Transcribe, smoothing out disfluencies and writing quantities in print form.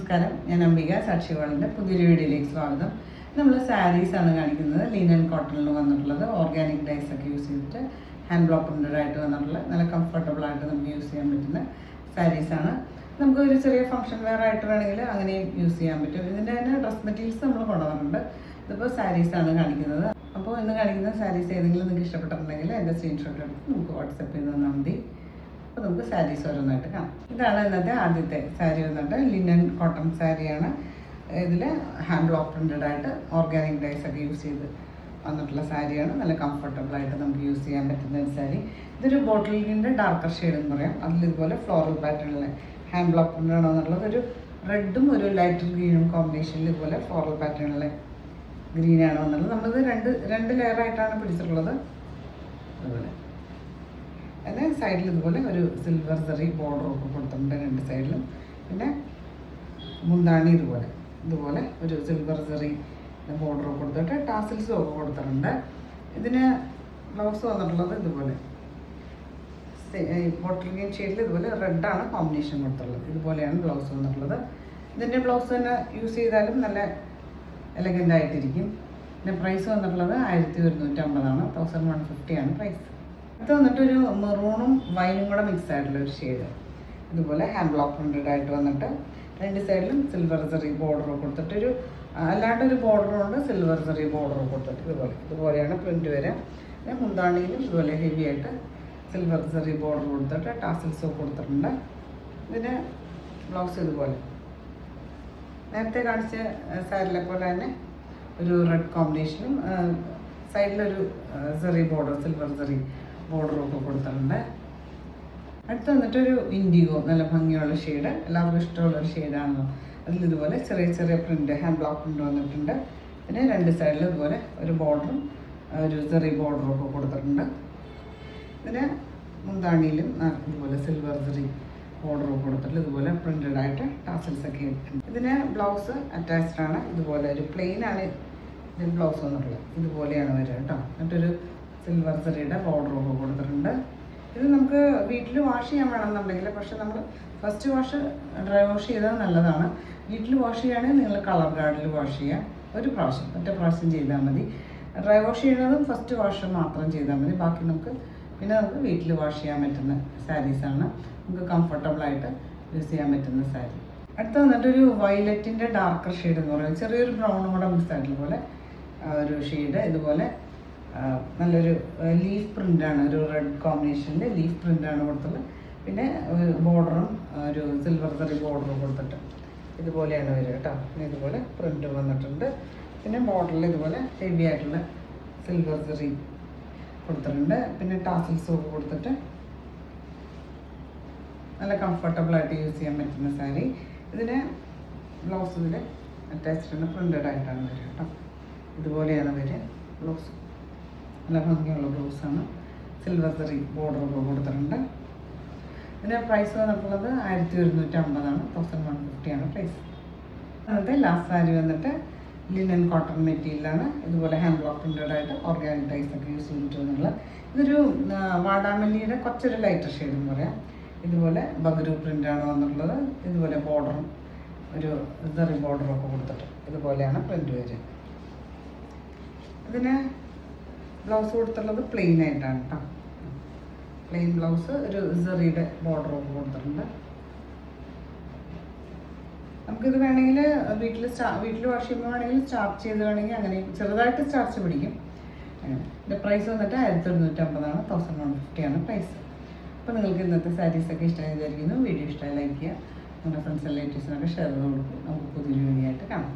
നമസ്കാരം, ഞാൻ അംബിക സാക്ഷി വേൾഡിൻ്റെ പുതിയൊരു വീഡിയോയിലേക്ക് സ്വാഗതം. നമ്മൾ സാരീസാണ് കാണിക്കുന്നത്. ലിനൻ കോട്ടണിൽ വന്നിട്ടുള്ളത് ഓർഗാനിക് ഡൈസ് ഒക്കെ യൂസ് ചെയ്തിട്ട് ഹാൻഡ് ബ്ലോക്ക് പ്രിൻ്റഡ് ആയിട്ട് വന്നിട്ടുള്ള നല്ല കംഫർട്ടബിൾ ആയിട്ട് നമുക്ക് യൂസ് ചെയ്യാൻ പറ്റുന്ന സാരീസാണ്. നമുക്ക് ഒരു ചെറിയ ഫംഗ്ഷൻ വെയർ ആയിട്ട് വേണമെങ്കിൽ അങ്ങനെയും യൂസ് ചെയ്യാൻ പറ്റും. ഇതിൻ്റെ തന്നെ ഡ്രസ് മെറ്റീരിയൽസ് നമ്മൾ കൊണ്ടുവന്നിട്ടുണ്ട്. ഇതിപ്പോൾ സാരീസാണ് കാണിക്കുന്നത്. അപ്പോൾ ഇന്ന് കാണിക്കുന്ന സാരീസ് ഏതെങ്കിലും നിങ്ങൾക്ക് ഇഷ്ടപ്പെട്ടിട്ടുണ്ടെങ്കിൽ എൻ്റെ സ്ക്രീൻഷോട്ട് എടുത്ത് നമുക്ക് വാട്സപ്പ് ചെയ്ത് തന്നാൽ മതി. അപ്പോൾ നമുക്ക് സാരീസ് ഓരോന്നായിട്ട് കാണാം. ഇതാണ് ഇന്നത്തെ ആദ്യത്തെ സാരി വന്നിട്ട് ലിനൻ കോട്ടൺ സാരിയാണ്. ഇതിൽ ഹാൻഡ് ബ്ലോക്ക് പ്രിൻ്റഡ് ആയിട്ട് ഓർഗാനിക് ഡൈസ് ഒക്കെ യൂസ് ചെയ്ത് വന്നിട്ടുള്ള സാരിയാണ്. നല്ല കംഫർട്ടബിൾ ആയിട്ട് നമുക്ക് യൂസ് ചെയ്യാൻ പറ്റുന്ന ഒരു സാരി. ഇതൊരു ബോട്ടിലിൻ്റെ ഡാർക്കർ ഷെയ്ഡ് എന്ന് പറയാം. അതിലിതുപോലെ ഫ്ലോറൽ പാറ്റേണിൽ ഹാൻഡ് ബ്ലോക്ക് പ്രിൻ്റഡ് എന്നുള്ളത് ഒരു റെഡും ഒരു ലൈറ്റ് ഗ്രീനും കോമ്പിനേഷനിൽ ഇതുപോലെ ഫ്ലോറൽ പാറ്റേണിലെ ഗ്രീനാണ് വന്നുള്ളത്. നമ്മളിത് രണ്ട് ലെയറായിട്ടാണ് പിടിച്ചിട്ടുള്ളത്. അതുപോലെ അതിന് സൈഡിൽ ഇതുപോലെ ഒരു സിൽവർ സെറി ബോർഡറൊക്കെ കൊടുത്തിട്ടുണ്ട് രണ്ട് സൈഡിലും. പിന്നെ മുന്താണി ഇതുപോലെ ഒരു സിൽവർ സെറി ബോർഡറൊക്കെ കൊടുത്തിട്ട് ടാസിൽസും ഒക്കെ കൊടുത്തിട്ടുണ്ട്. ഇതിന് ബ്ലൗസ് വന്നിട്ടുള്ളത് ഇതുപോലെ ബോട്ടിൽ ഗ്രീൻ ഷെയ്ഡിൽ ഇതുപോലെ റെഡാണ് കോമ്പിനേഷൻ കൊടുത്തിട്ടുള്ളത്. ഇതുപോലെയാണ് ബ്ലൗസ് വന്നിട്ടുള്ളത്. ഇതിൻ്റെ ബ്ലൗസ് തന്നെ യൂസ് ചെയ്താലും നല്ല എലഗൻ്റ് ആയിട്ടിരിക്കും. പിന്നെ പ്രൈസ് വന്നിട്ടുള്ളത് 1150 1150 ആണ് പ്രൈസ്. ഇത് വന്നിട്ടൊരു മെറൂണും വൈനും കൂടെ മിക്സ് ആയിട്ടുള്ള ഒരു ഷെയ്ഡ്. ഇതുപോലെ ഹാൻഡ് ബ്ലോക്ക് പ്രിൻ്റഡ് ആയിട്ട് വന്നിട്ട് രണ്ട് സൈഡിലും സിൽവർ സെറി ബോർഡർ കൊടുത്തിട്ടൊരു അല്ലാണ്ടൊരു ബോർഡറുണ്ട്, സിൽവർ സെറി ബോർഡർ കൊടുത്തിട്ട് ഇതുപോലെയാണ് പ്രിൻ്റ് വരിക. പിന്നെ മുന്താണിയിലും ഇതുപോലെ ഹെവി ആയിട്ട് സിൽവർ സെറി ബോർഡർ കൊടുത്തിട്ട് ടാസിൽസ് കൊടുത്തിട്ടുണ്ട്. ഇതിന് ബ്ലൗസ് ഇതുപോലെ നേരത്തെ കാണിച്ച സാരിലെ പോലെ തന്നെ ഒരു റെഡ് കോമ്പിനേഷനും സൈഡിലൊരു സെറി ബോർഡർ സിൽവർ സെറി ബോർഡറൊക്കെ കൊടുത്തിട്ടുണ്ട്. അടുത്ത് വന്നിട്ടൊരു ഇൻഡിഗോ നല്ല ഭംഗിയുള്ള ഷെയ്ഡ്, എല്ലാവർക്കും ഇഷ്ടമുള്ളൊരു ഷെയ്ഡാണല്ലോ. അതിലിതുപോലെ ചെറിയ ചെറിയ പ്രിൻ്റ് ഹാൻഡ് ബ്ലോക്ക് പ്രിൻ്റ് വന്നിട്ടുണ്ട്. പിന്നെ രണ്ട് സൈഡിലും ഇതുപോലെ ഒരു ബോർഡറും ഒരു സെറി ബോർഡറൊക്കെ കൊടുത്തിട്ടുണ്ട്. ഇതിന് മുന്താണിയിലും ഇതുപോലെ സിൽവർ സെറി ബോർഡറൊക്കെ കൊടുത്തിട്ട് ഇതുപോലെ പ്രിൻ്റഡ് ആയിട്ട് ടാസൽസൊക്കെ ഇട്ടിട്ടുണ്ട്. ഇതിന് ബ്ലൗസ് അറ്റാച്ച്ഡ് ആണ്. ഇതുപോലെ ഒരു പ്ലെയിൻ ആണ് ഇതിന് ബ്ലൗസ് വന്നിട്ടുള്ളത്. ഇതുപോലെയാണ് വരിക കേട്ടോ. എന്നിട്ടൊരു സിൽവർ സെറിയുടെ ബോർഡറൊക്കെ കൊടുത്തിട്ടുണ്ട്. ഇത് നമുക്ക് വീട്ടിൽ വാഷ് ചെയ്യാൻ വേണമെന്നുണ്ടെങ്കിൽ, പക്ഷെ നമ്മൾ ഫസ്റ്റ് വാഷ് ഡ്രൈ വാഷ് ചെയ്താൽ നല്ലതാണ്. വീട്ടിൽ വാഷ് ചെയ്യുകയാണെങ്കിൽ നിങ്ങൾ കളർ ഗാർഡിൽ വാഷ് ചെയ്യുക. ഒറ്റ പ്രാവശ്യം ചെയ്താൽ മതി. ഡ്രൈ വാഷ് ചെയ്യുന്നതും ഫസ്റ്റ് വാഷ് മാത്രം ചെയ്താൽ മതി. ബാക്കി നമുക്ക് വീട്ടിൽ വാഷ് ചെയ്യാൻ പറ്റുന്ന സാരീസാണ്. നമുക്ക് കംഫർട്ടബിളായിട്ട് യൂസ് ചെയ്യാൻ പറ്റുന്ന സാരി. അടുത്ത വന്നിട്ടൊരു വയലറ്റിൻ്റെ ഡാർക്കർ ഷെയ്ഡ് എന്ന് പറയുന്നത് ചെറിയൊരു ബ്രൗണും കൂടെ മിക്സ് ആയിട്ടുള്ള പോലെ ഒരു ഷെയ്ഡ്. ഇതുപോലെ നല്ലൊരു ലീഫ് പ്രിൻ്റാണ്, ഒരു റെഡ് കോമ്പിനേഷനിൽ ലീഫ് പ്രിൻ്റാണ് കൊടുത്തത്. പിന്നെ ബോർഡറും ഒരു സിൽവർ സെറി ബോർഡറും കൊടുത്തിട്ട് ഇതുപോലെയാണ് വരിക കേട്ടോ. പിന്നെ ഇതുപോലെ പ്രിൻ്റ് വന്നിട്ടുണ്ട്. പിന്നെ ബോർഡറിൽ ഇതുപോലെ ഹെവി ആയിട്ടുള്ള സിൽവർ സെറി കൊടുത്തിട്ടുണ്ട്. പിന്നെ ടാസിൽസും ഒക്കെ കൊടുത്തിട്ട് നല്ല കംഫർട്ടബിളായിട്ട് യൂസ് ചെയ്യാൻ പറ്റുന്ന സാരി. ഇതിന് ബ്ലൗസ് ഇതിൽ അറ്റാച്ച്ഡ് പ്രിൻ്റഡ് ആയിട്ടാണ് വരിക കേട്ടോ. ഇതുപോലെയാണ് വരിക ബ്ലൗസ്. നല്ല ഭംഗിയുള്ള ബ്ലൗസാണ്. സിൽവർ സെറി ബോർഡറൊക്കെ കൊടുത്തിട്ടുണ്ട്. ഇതിൻ്റെ പ്രൈസ് വന്നിട്ടുള്ളത് 1150 1150 ആണ് പ്രൈസ്. എന്നിട്ട് ലാസ്റ്റ് സാരി വന്നിട്ട് ലിനൻ കോട്ടൺ മെറ്റീരിയലാണ്. ഇതുപോലെ ഹാൻഡ് ബ്ലോക്ക് പ്രിൻ്റഡ് ആയിട്ട് ഓർഗാനിക് ഡൈസ് ഒക്കെ യൂസ് ചെയ്തിട്ട് വന്നിട്ടുള്ള ഇതൊരു വാടാമല്ലിയുടെ കുറച്ചൊരു ലൈറ്റർ ഷെയ്ഡ് എന്ന് പറയാം. ഇതുപോലെ ബഗരു പ്രിൻ്റാണ് വന്നിട്ടുള്ളത്. ഇതുപോലെ ബോർഡറും ഒരു സെറി ബോർഡറൊക്കെ കൊടുത്തിട്ട് ഇതുപോലെയാണ് പ്രിൻ്റ് വരിക. ഇതിന് ബ്ലൗസ് കൊടുത്തുള്ളത് പ്ലെയിൻ ആയിട്ടാണ് കേട്ടോ. പ്ലെയിൻ ബ്ലൗസ് ഒരു സെറിയുടെ ബോർഡറൊക്കെ കൊടുത്തിട്ടുണ്ട്. നമുക്കിത് വേണമെങ്കിൽ വീട്ടിൽ വാഷ് ചെയ്യുമ്പോൾ വേണമെങ്കിൽ സ്റ്റാർച്ച് ചെയ്ത് വേണമെങ്കിൽ അങ്ങനെ ചെറുതായിട്ട് സ്റ്റാർച്ച് പിടിക്കും. അങ്ങനെ ഇതിൻ്റെ പ്രൈസ് വന്നിട്ട് 1150 1150 ആണ് പ്രൈസ്. അപ്പോൾ നിങ്ങൾക്ക് ഇന്നത്തെ സാരീസൊക്കെ ഇഷ്ടമായി വിചാരിക്കുന്നു. വീഡിയോ ഇഷ്ടമായി ലൈക്ക് ചെയ്യുക. നമ്മുടെ ഫ്രണ്ട്സ് റിലേറ്റീവ്സിനൊക്കെ ഷെയർ ചെയ്ത് കൊടുക്കും. നമുക്ക് പുതിയൊരു വീഡിയോ ആയിട്ട് കാണാം.